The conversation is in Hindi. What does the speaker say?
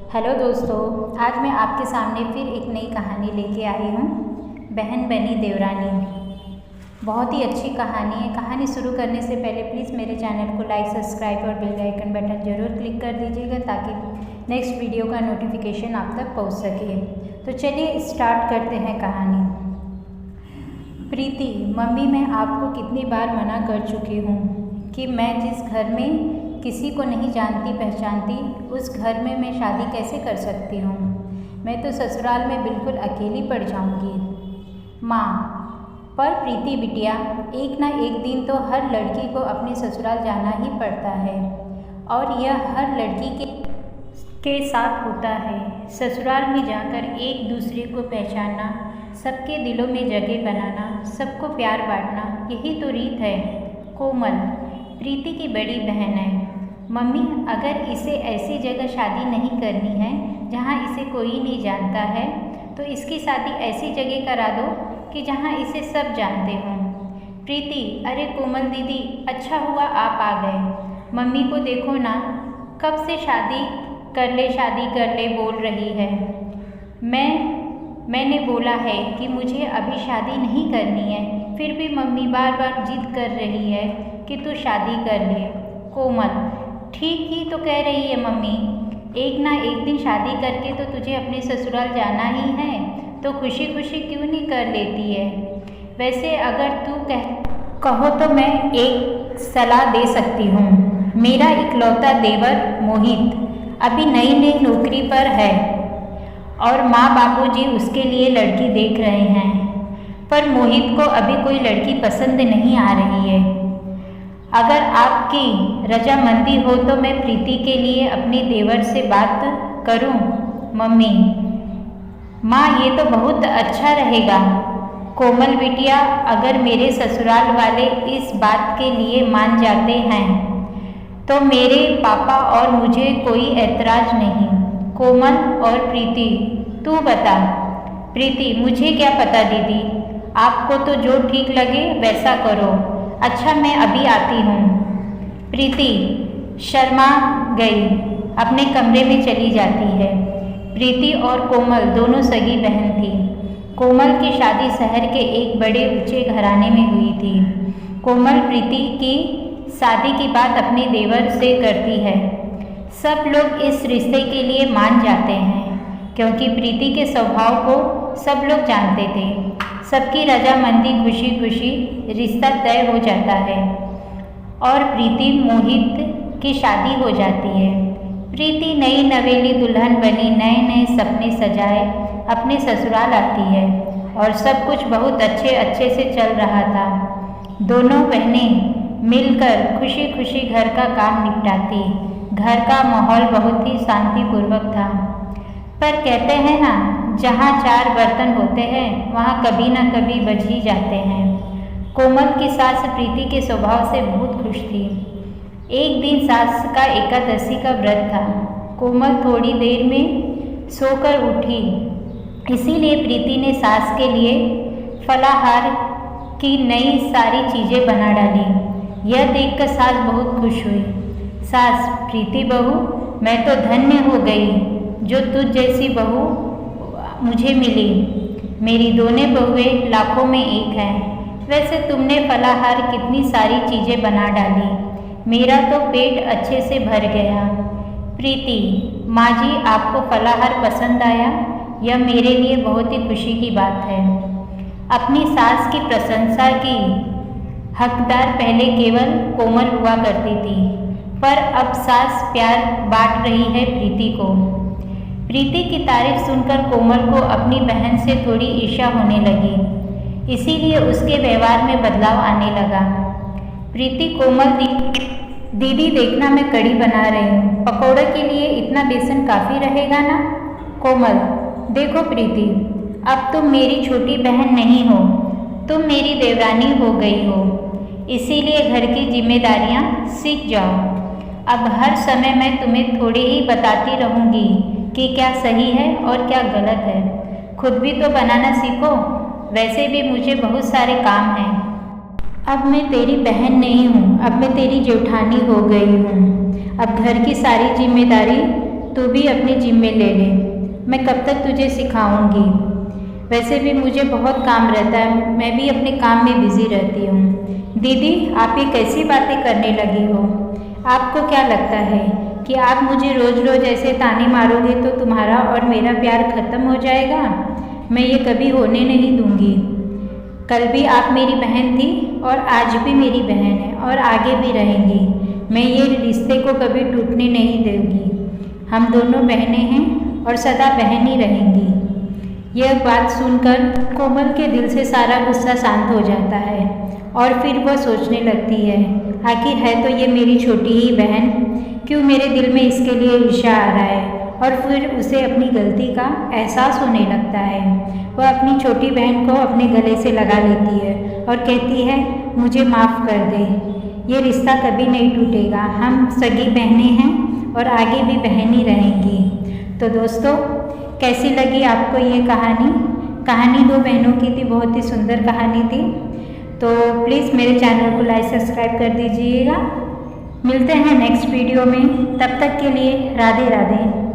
हेलो दोस्तों, आज मैं आपके सामने फिर एक नई कहानी लेके आई हूँ। बहन बनी देवरानी। बहुत ही अच्छी कहानी है। कहानी शुरू करने से पहले प्लीज़ मेरे चैनल को लाइक, सब्सक्राइब और बेल आइकन बटन ज़रूर क्लिक कर दीजिएगा ताकि नेक्स्ट वीडियो का नोटिफिकेशन आप तक पहुँच सके। तो चलिए स्टार्ट करते हैं कहानी। प्रीति, मम्मी मैं आपको कितनी बार मना कर चुकी हूँ कि मैं जिस घर में किसी को नहीं जानती पहचानती उस घर में मैं शादी कैसे कर सकती हूँ। मैं तो ससुराल में बिल्कुल अकेली पड़ जाऊँगी। माँ, पर प्रीति बिटिया, एक ना एक दिन तो हर लड़की को अपने ससुराल जाना ही पड़ता है और यह हर लड़की के साथ होता है। ससुराल में जाकर एक दूसरे को पहचानना, सबके दिलों में जगह बनाना, सबको प्यार बांटना, यही तो रीत है। कोमल प्रीति की बड़ी बहन है। मम्मी, अगर इसे ऐसी जगह शादी नहीं करनी है जहाँ इसे कोई नहीं जानता है तो इसकी शादी ऐसी जगह करा दो कि जहाँ इसे सब जानते हों। प्रीति, अरे कोमल दीदी, अच्छा हुआ आप आ गए। मम्मी को देखो ना, कब से शादी कर ले बोल रही है। मैंने बोला है कि मुझे अभी शादी नहीं करनी है, फिर भी मम्मी बार बार जिद कर रही है कि तू शादी कर ले। कोमल, ठीक ही तो कह रही है मम्मी, एक ना एक दिन शादी करके तो तुझे अपने ससुराल जाना ही है, तो खुशी खुशी क्यों नहीं कर लेती है। वैसे अगर तू कहो तो मैं एक सलाह दे सकती हूँ। मेरा इकलौता देवर मोहित अभी नई नई नौकरी पर है और माँ बापूजी उसके लिए लड़की देख रहे हैं, पर मोहित को अभी कोई लड़की पसंद नहीं आ रही है। अगर आपकी रजामंदी हो तो मैं प्रीति के लिए अपने देवर से बात करूं। मम्मी, माँ ये तो बहुत अच्छा रहेगा। कोमल बिटिया, अगर मेरे ससुराल वाले इस बात के लिए मान जाते हैं तो मेरे पापा और मुझे कोई ऐतराज नहीं। कोमल और प्रीति, तू बता। प्रीति, मुझे क्या पता दीदी, आपको तो जो ठीक लगे वैसा करो। अच्छा, मैं अभी आती हूँ। प्रीति शर्मा गई, अपने कमरे में चली जाती है। प्रीति और कोमल दोनों सगी बहन थी। कोमल की शादी शहर के एक बड़े ऊंचे घराने में हुई थी। कोमल प्रीति की शादी की बात अपने देवर से करती है। सब लोग इस रिश्ते के लिए मान जाते हैं क्योंकि प्रीति के स्वभाव को सब लोग जानते थे। सबकी रजामंदी खुशी खुशी रिश्ता तय हो जाता है और प्रीति मोहित की शादी हो जाती है। प्रीति नई नवेली दुल्हन बनी नए नए सपने सजाए अपने ससुराल आती है और सब कुछ बहुत अच्छे से चल रहा था। दोनों बहनें मिलकर खुशी खुशी घर का काम निपटाती। घर का माहौल बहुत ही शांतिपूर्वक था। पर कहते हैं ना, जहाँ चार बर्तन होते हैं वहाँ कभी ना कभी बज ही जाते हैं। कोमल की सास प्रीति के स्वभाव से बहुत खुश थी। एक दिन सास का एकादशी का व्रत था। कोमल थोड़ी देर में सोकर उठी, इसीलिए प्रीति ने सास के लिए फलाहार की नई सारी चीज़ें बना डाली। यह देखकर सास बहुत खुश हुई। सास, प्रीति बहू, मैं तो धन्य हो गई जो तुझ जैसी बहू मुझे मिली। मेरी दोनों बहुएं लाखों में एक हैं। वैसे तुमने फलाहार कितनी सारी चीज़ें बना डाली, मेरा तो पेट अच्छे से भर गया। प्रीति, माँ जी आपको फलाहार पसंद आया, यह मेरे लिए बहुत ही खुशी की बात है। अपनी सास की प्रशंसा की हकदार पहले केवल कोमल हुआ करती थी, पर अब सास प्यार बांट रही है प्रीति को। प्रीति की तारीफ सुनकर कोमल को अपनी बहन से थोड़ी ईर्ष्या होने लगी, इसीलिए उसके व्यवहार में बदलाव आने लगा। प्रीति, कोमल दीदी देखना, मैं कढ़ी बना रही हूँ, पकौड़े के लिए इतना बेसन काफ़ी रहेगा ना। कोमल, देखो प्रीति, अब तुम मेरी छोटी बहन नहीं हो, तुम मेरी देवरानी हो गई हो, इसीलिए घर की जिम्मेदारियाँ सीख जाओ। अब हर समय मैं तुम्हें थोड़ी ही बताती रहूँगी कि क्या सही है और क्या गलत है। खुद भी तो बनाना सीखो, वैसे भी मुझे बहुत सारे काम हैं। अब मैं तेरी बहन नहीं हूँ, अब मैं तेरी जेठानी हो गई हूँ। अब घर की सारी जिम्मेदारी तू भी अपनी जिम्मे ले ले। मैं कब तक तुझे सिखाऊंगी। वैसे भी मुझे बहुत काम रहता है, मैं भी अपने काम में बिजी रहती हूँ। दीदी, आप ये कैसी बातें करने लगी हो? आपको क्या लगता है कि आप मुझे रोज़ रोज़ ऐसे ताने मारोगे तो तुम्हारा और मेरा प्यार खत्म हो जाएगा? मैं ये कभी होने नहीं दूंगी। कल भी आप मेरी बहन थी और आज भी मेरी बहन है और आगे भी रहेंगी। मैं ये रिश्ते को कभी टूटने नहीं दूंगी। हम दोनों बहनें हैं और सदा बहन ही रहेंगी। यह बात सुनकर कोमल के दिल से सारा गुस्सा शांत हो जाता है और फिर वह सोचने लगती है, आखिर है तो ये मेरी छोटी ही बहन, क्यों मेरे दिल में इसके लिए ईर्ष्या आ रहा है। और फिर उसे अपनी गलती का एहसास होने लगता है। वह अपनी छोटी बहन को अपने गले से लगा लेती है और कहती है, मुझे माफ़ कर दे, ये रिश्ता कभी नहीं टूटेगा। हम सगी बहनें हैं और आगे भी बहन ही रहेंगी। तो दोस्तों, कैसी लगी आपको ये कहानी? कहानी दो बहनों की थी, बहुत ही सुंदर कहानी थी। तो प्लीज़ मेरे चैनल को लाइक सब्सक्राइब कर दीजिएगा। मिलते हैं नेक्स्ट वीडियो में, तब तक के लिए राधे राधे।